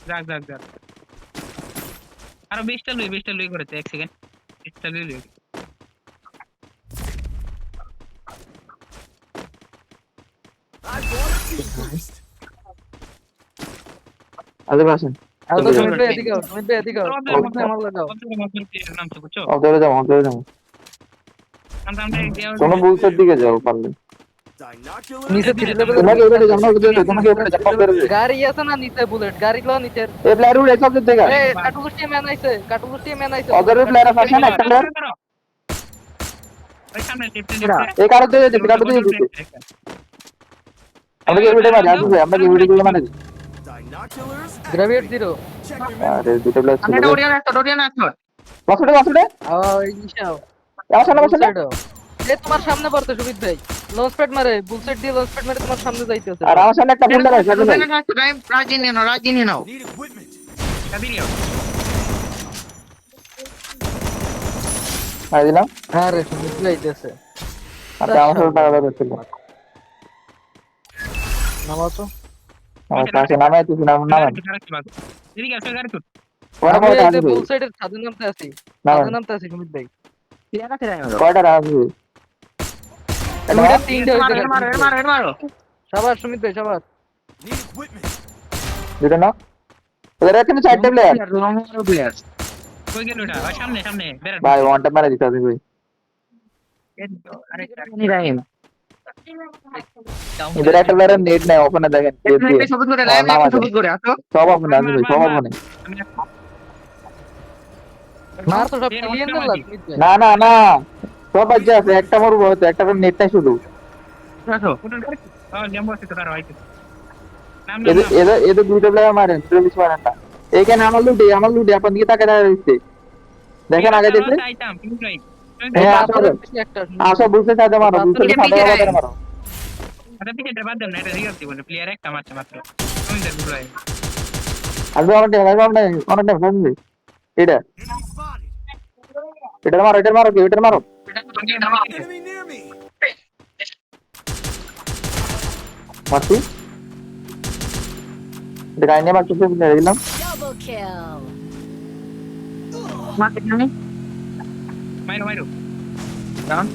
যাক যাক যাক আরো 20টা লুই করেছে 1 সেকেন্ড 20টা লুই আজে পাশেন আলতো চলে যাও সুমিত ভাই এদিকে আও, সুমিত ভাই এদিকে আও। আপনি আমার লাগাও। নামছে বুঝছো অন্তরে যাও অন্তরে যাও আমরা কোনো বুলসের দিকে যাও পারলে নিচে 3 লেভেল তোমরা কেউ বেড়ে যাও না বুঝছো তোমরা কেউ বেড়ে যাও বেড়ে যাও গাড়ি আছে না নিচে বুলেট গাড়ি লো নিচে। এই প্লেয়ার উড়ে সব দিকে এ কাটুলুষ্টি ম্যান আইছে অদরে প্লেয়ার আছে না একটা প্লেয়ার ওই সামনে টিপতে এই কারো দিয়ে যেতে কারো দিয়ে যেতে আমরা কি এভিডে মারি আসবে আমরা কি এভিডে গুলো মানে গ্রেভিয়েট 0 আরে দুটো প্লেয়ার ছিল আমরা ওড়িয়া না বাসুড়ে বাসুড়ে ওই নিশাও আমার সামনে বসে বুলসাইড এ তোমার সামনে পড়তে সুমিত ভাই লঞ্চ প্যাড মারে বুলসাইড দিয়ে লঞ্চ প্যাড মারে তোমার সামনে যাইতেছে। আর আমার সামনে একটা বুন্ডার আছে ভাই রাজিনী নাও কাদিরিও আই দিলাম আরে সুমিত ভাই যাইতেছে আপনি আমার সাথে টাকা দিচ্ছিল নামাও তো। আমার কাছে নামে তুই নাম এদিকে আসো গাড়ি তুই ওরা আমি কয়টা এই যে আসবে বুলসাইডের ছাদে নামতে আছি নামেন। ছাদে নামতে আছি সুমিত ভাই। কয়টা আসবে দুইটা তিনটা হইছে মারো সবার সুমিত ভাই সবার দুটো না ওদের এখানে চারটে প্লেয়ার কই গেল ওটা ওই সামনে বেরাট ভাই ওয়ানটা মারা দিতে হবে ভাই আরে নি রাইম এদের একটা প্লেয়ারের নেট নাই ওপেনে দেখেন নেট দিয়ে সবুজ করে লাইম সবুজ করে আসো সব আপনি আসবে সব আপনি মার তো সব ক্লিয়ার না সুমিত ভাই। না না না সব বাজে আছে একটা মরবো হয়তো একটা নেট নাই শুধু আসো ল্যাম্বো আছে তো তার হয়তো নাম এদের এদের এদের দুটো প্লেয়ার মারেন দুটো পিছ মারেন না এইখানে আমার লুডে আপনার দিকে তাকায় দাঁড়িয়ে রয়েছে দেখেন আগে দেখলে চাইতাম কিন্তু রাইট হ্যাঁ আসো একটা আসো বুঝতে সাথে মারো বুঝতে সাথে মারো আচ্ছা পিকেটে বাদ দেন না এটা রিগাল দিব না প্লেয়ার একটা মারছে মাত্র তুমি দেখ বুলাই আসবে আমার টাইম অনেক টাইম সামনে এটা এটা মারো কি এটা মারো মারছি এটা গাইনে মারছি দিলাম Double kill. মাইরো ডাউন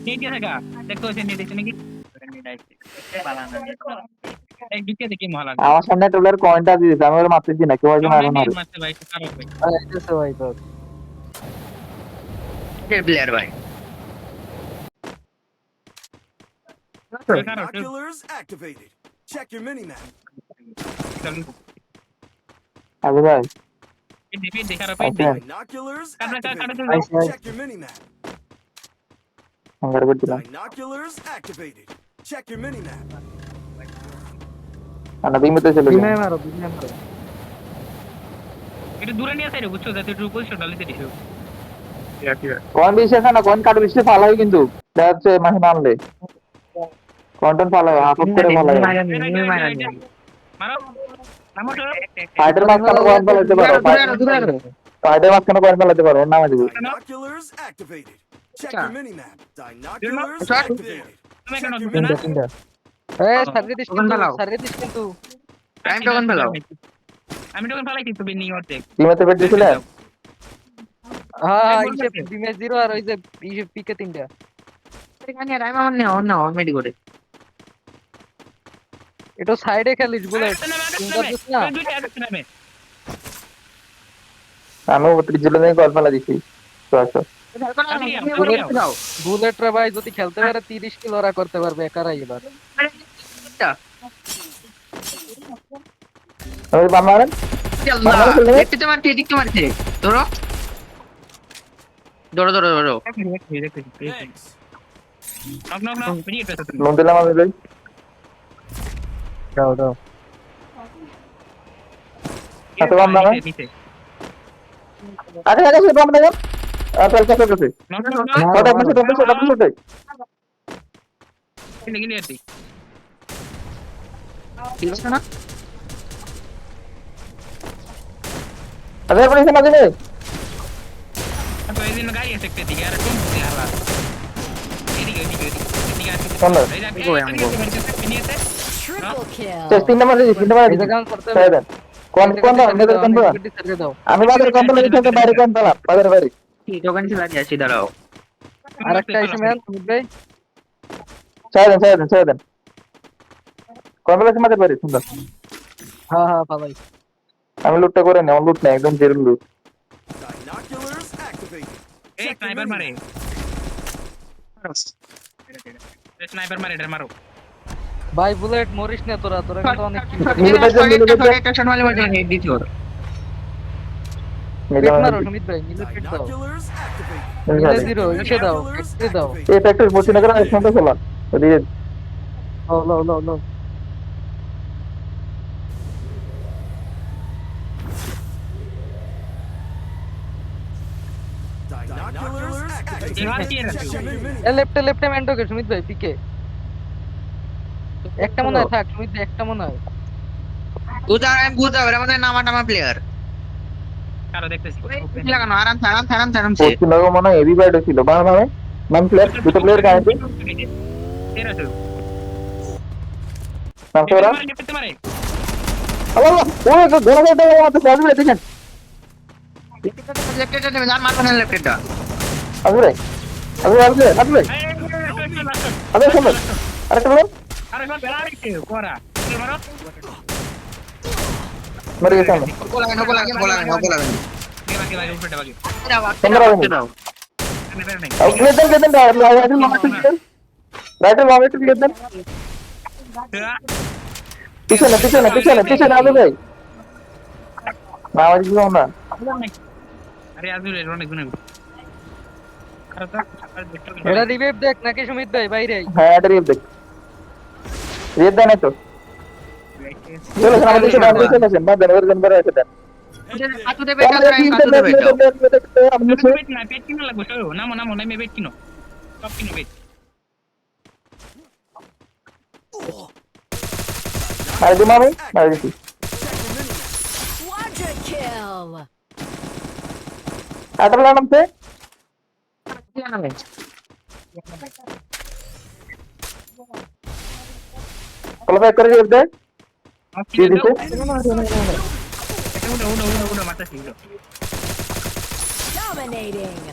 নিচে থাকা দেখো সে নিচে নাকি এক দিকে দেখি মহলা আমার সামনে একটা প্লেয়ার কয়েনটা দিয়ে দিয়েছে আমি ওর মারতেছি না কেউ একজন মারো মারো মারতে ভাই তো খারাপ ভাই আইতেছে ভাই তো কে প্লেয়ার ভাই Binoculars activated. Check your minimap. আগে ভাই দিবি দেখার আচ্ছা Binoculars Kada- kada- activated. kada- Check your minimap. Hunger করে দিলাম Binoculars activated. Check your minimap. না বিমতে চলে বিমে যাও মারো এটা দূরে নিয়ে আসে রে বুঝছো যাতে একটু পজিশন ডালিতে দিছো কোন বিশেষ না কোন কাট বিশেষ ফালা হয় কিন্তু দেখা যাচ্ছে মাসে নামলে কন্টেন্ট ফালা হয় হাফ করে ফালা হয় মারো নামো তো ফাইটার মাঝখানে কোন ফালাতে পারো ফাইটার মাঝখানে কোন ফালাতে পারো ওর নামে দিব Binoculars activated. Check your minimap. Binoculars Shot. activated. তুমি কেন Check your ঢুকবে না minimap. সার্ভিস কিন্তু টাইম তখন ফেলাও আমি তখন ফেলাই কিন্তু বিনি অর্ধেক টিমেতে পেট দিছিলে হ্যাঁ ইসে বিমে 0 আর ওই যে ইসে পিকে 3টা এখানে রাইমা অন্য মেডি করে এটা সাইডে খেলিস বলে না আমি ওপরে জিলে নেই কল ফালা দিছি তো আসো বুলেট রে ভাই যদি খেলতে পারে 30 কিলো ওরা করতে পারবে একারাই এবার ওই বাম মারেন ধরো লোন দিলাম আমি ভাই দাও হাতে বাম নামে আরে আরে সে বাম নামে আর চল চল চল ওটা আপনি ছোট আরে আপনি এখানে দিলে গাড়ি আছে একটা দিকে আর কোন দিকে হালা এদিকে চলো নিয়েছে Triple kill. শেষ 3 নম্বর দিছি 3 নম্বর এই দিছি জায়গা করতে ছেড়ে দেন কোন কোন দাও নেদের কোন দাও দাও আমি বাজারে কোন দাও লিখে বাইরে কোন দাও বাজারে বাইরে টোকেন ছিল আসি দাঁড়াও আরেকটা আইছে ম্যান সুমিত ভাই ছেড়ে দেন কোন দাও মাঝে বাইরে সুন্দর হ্যাঁ হ্যাঁ পালাই আমি লুটটা করে নেই আমার লুট না একদম জিরো লুট Binoculars activated. এই Check the স্নাইপার মারে minimap. স্নাইপার মারে এটা মারো ভাই বুলেট মরিস না তোরা তোরা কিন্তু অনেক কিল টেকশন वाले মধ্যে হেড দিছি ওর পেট মারো সুমিত ভাই মিলে পেট দাও Binoculars activated. মিলে দিরো ইসে দাও এক্সট্রি দাও এই ফ্যাক্টরি পৌঁছে না করে ফোনটা খোলা ওদিকে লো লো লো লো Binoculars activated. এবার কি এর Check your minimap. এ লেফটে মেন্টোকে সুমিত ভাই পিকে একটা মনে হয় থাক সুমিত ভাই একটা মনে হয় বুঝা আমি বুঝা ওর মধ্যে নামা প্লেয়ার কারো দেখতেছি লাগানো আরাম পৌঁছে না মনে হয় হেভি ব্যাড ছিল বাবা নামে নাম প্লেয়ার দুটো প্লেয়ার কাছে এরা তো নাম তোরা মারে মারে আল্লাহ ওই তো ধরে ধরে আমাদের সামনে দেখেন লেফটেটা নেবে আর মারবে না লেফটেটা আসলে আসলে সুন্দর আরেকটা বল আরে সব বেলা রেখে কোরা মারো মরে গেছে আমরা বলা কে বাকি উপরে বাকি সুন্দর হবে নেবে নাই গেদেন রাইটে লং একটু গেদেন পিছনে আলু ভাই না আমার কিছু না আরে আজুরে অনেক গুণ আরে তো এরা রিভাইভ দেখ নাকি সুমিত ভাই বাইরে হ্যাঁ এটা রিভ দেখ রিভ দেন তো চলো আমাদের সাথে আপনি চলে আসেন বাদ দেন ওর জন্য বড় আছে দেন হাতু দেবে আপনি পেট না পেট কিনা লাগবে সরো নামো নামে পেট কিনো সব কিনো পেট আরে দিমা ভাই মার দিছি Quadra kill. আটা বলা নামতে কল ব্যাক করে রিভ দে দিয়ে দিছে উড়ো মাথা ছিল Dominating.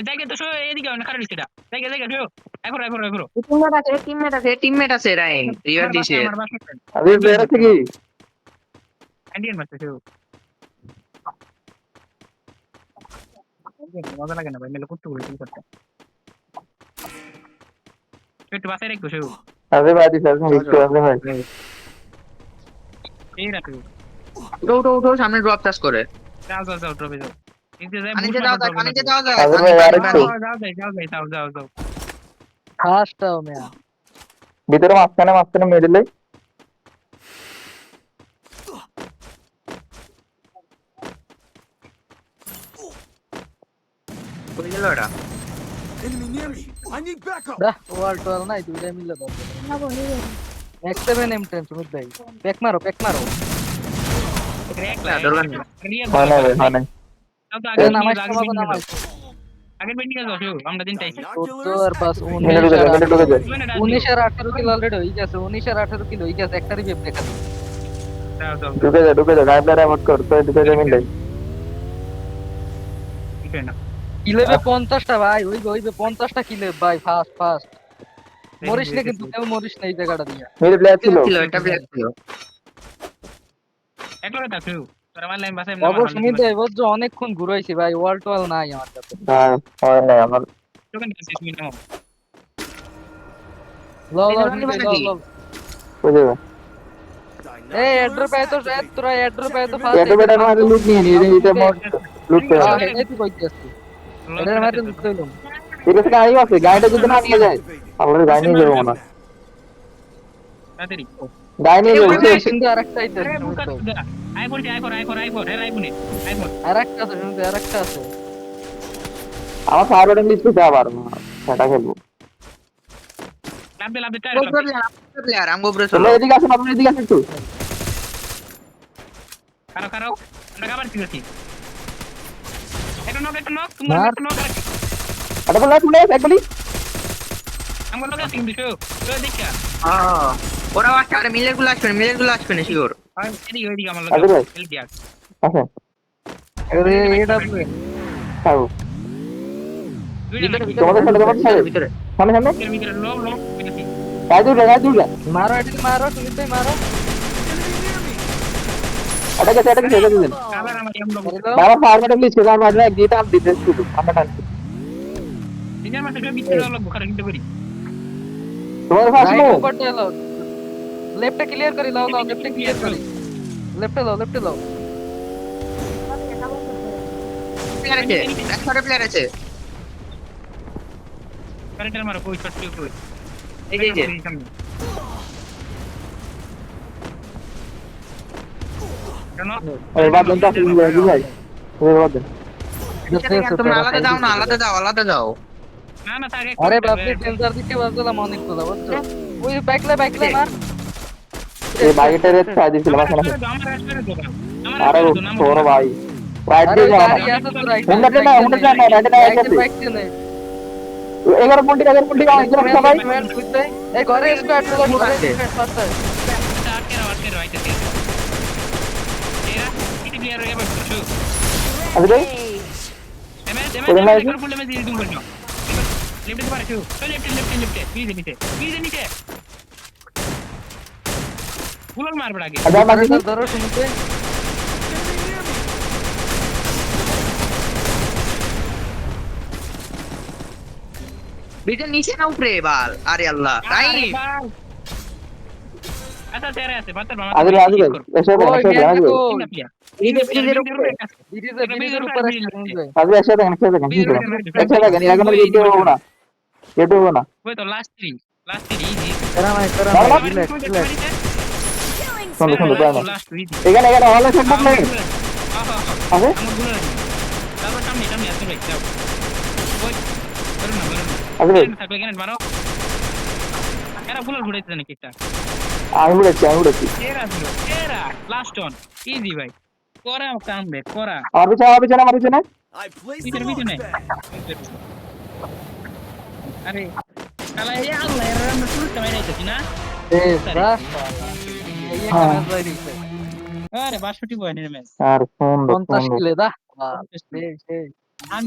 দেখে তো এদিকে না কারণ সেটা দেখে শো এখন টিমমেট আছে রাইন রিভার দিছে আরে প্লেয়ার আছে কি ইন্ডিয়ান মারতে শো মজা লাগে না ভাই মেলে কুত্তু করে কি করতে একটু বাসায় রাখো শো আরে ভাই দিছে একটু আছে ভাই এই রাখো উঠো সামনে ড্রপ টাচ করে যাও ড্রপে যাও পানিতে দাও যায় আরে ভাই আরেকটু যাও ফাস্টটাও ম্যান ভিতরে মাঝখানে মিডলে কই গেল ওটা Enemy near me. I need backup. দা ওয়াল টোয়াল নাই দুইটা মিলে দাও X7 M10 সুমিত ভাই প্যাক মারো হয় না আগের বেন্ডিং যাও শো আমরা দিন চাইছি তো আর পাস মিনিট ঢুকে যায় 19 আর 18 কিলো অলরেডি হয়ে গেছে 19 আর 18 কিলো হয়ে গেছে একটা রিভিউ দেখা ঢুকে যায় গাইড প্লেয়ার এমট কর তো ঢুকে যায় মিলে ঠিক আছে না কিলেবে 50টা ভাই হইবে 50টা কিলে ভাই ফাস্ট মরিস না কিন্তু কেউ মরিস না এই জায়গাটা দিয়া মিডল প্লেয়ার ছিল একটা প্লেয়ার ছিল একলা তা শো তোরা মারলে আমি বাসায় অবশ্য সুমিত ভাই বুঝছো অনেকক্ষণ ঘুরাইছি ভাই ওয়াল টোয়াল নাই আমার কাছে হ্যাঁ হয় না আমার টোকেন দিছি তুমি নাও লো বুঝে গেল এই এড্রপ আয় তো তোরা এড্রপ আয় তো ফাস্ট এত বেটা মারে লুট নিয়ে নি এটা মোট লুট করে এই তুই কইতেছিস এটার মাঝে লুট কইলাম ঠিক আছে গাড়ি আছে গাড়িটা যদি না নিয়ে যায় আমরা গাড়ি নিয়ে যাবো না তাড়াতাড়ি গাড়ি নিয়ে যাবো কিন্তু আরেকটা আইতে সুমিত ভাই আইফোন আরেকটা আছে সুমিত ভাই আরেকটা আছে আমার সার্ভার নিতে আবার সেটা খেলবো লাভ দে প্লেয়ার আমগো ব্রে চলো এদিকে আসুন আপনি এদিকে আসুন একটু কারো আমরা কাবার দিছি একটা নক তোমার মার। একটা নক এটা বলে তুলে একবারই আমার লগে আছে কিন্তু তো দেখা ওরা আসছে আরে মিলের গুলো আসবে না শিওর আর এদিকে ওইদিকে আমার আরে ভাই। লগে হেল্প দিয়া আচ্ছা আরে এডব্লিউ তাও দুইটা তোমাদের সাথে তোমাদের সাথে ভিতরে সামনে সামনে মিটার লোক দেখি গায়ে দূর মারো এদিকে মারো তুমি তো মারো এটা গেছে দিন কাবার আমার এম লোক বাবা ফার্মেটে প্লিজ কেদার মারলে এক দিটা আপ দিতে শুধু আমরা টানছি নিজের মাসে ভিতরে লোক খারাপ কিন্তু করি তোমাদের ফার্স্ট রাইট নো ওভার দে লাও লেফটে ক্লিয়ার করি লাও লেফটে ক্লিয়ার করি লেফটে লাও প্লেয়ার আছে একসাথে প্লেয়ার আছে কারেন্টের মারো কই শট কই এই যে কেন এই বাদ দেন তো ভাই ওই বাদ দেন তোমরা আলাদা যাও না তাকে আরে বাপরে সেন্সর দিকে বাজলাম অনেক কথা বুঝছো ওই ব্যাকলে মার এই বাইকের রেট ছাড় দিছিল মাসে মাসে আরে তোর ভাই রাইট আরে দিয়ে যাও গাড়ি আছে তো রাইট হুন্ডা না রাইট না আছে 11 পয়েন্ট গাও একদম সবাই এই ঘরে স্কোয়াড গুলো ঘরে স্কোয়াড ফাস্ট আরে ভাই মারবে আগে আচ্ছা বাকি ধরো শুনতে বিজন নিচে না উপরে বাল আরে আল্লাহ তাই আচ্ছা তেরে আছে বাতার মামা আগে ভাই এসে ওই এসে মেন আগে কো ব্রিজের ব্রিজের উপরে শুনতে আগে এসে দেখেন এখন ভিডিও হবে না কেটে হবে না ওই তো লাস্ট 3 ইজি তেরা মাই রিল্যাক্স সুন্দর সুন্দর প্ল্যান লাস্ট ইজি এখানে হলে সম্ভব নেই আগে আমার গুলো তারপর সামনে আসতে ভাই যাও ওই করুন না আগে ভাই থাকলে কেন মারো এরা বুলার ঘুরাইতে জানে কিটা আমি উড়েছি এরা লাস্ট অন ইজি ভাই করা কাম বে করা আমার পিছনে I placed পিছনে the পিছনে launch pad. আরে শালা এই আল্লাহ এর আমরা শুরুতে মাইরাইতেছি না এই বাস এই একটা হ্যাঁ। ম্যাচ বাইরিছে আরে 62 পয়েন্টের ম্যাচ আর সুন্দর 50 কিলে দা বাহ, সেই আমি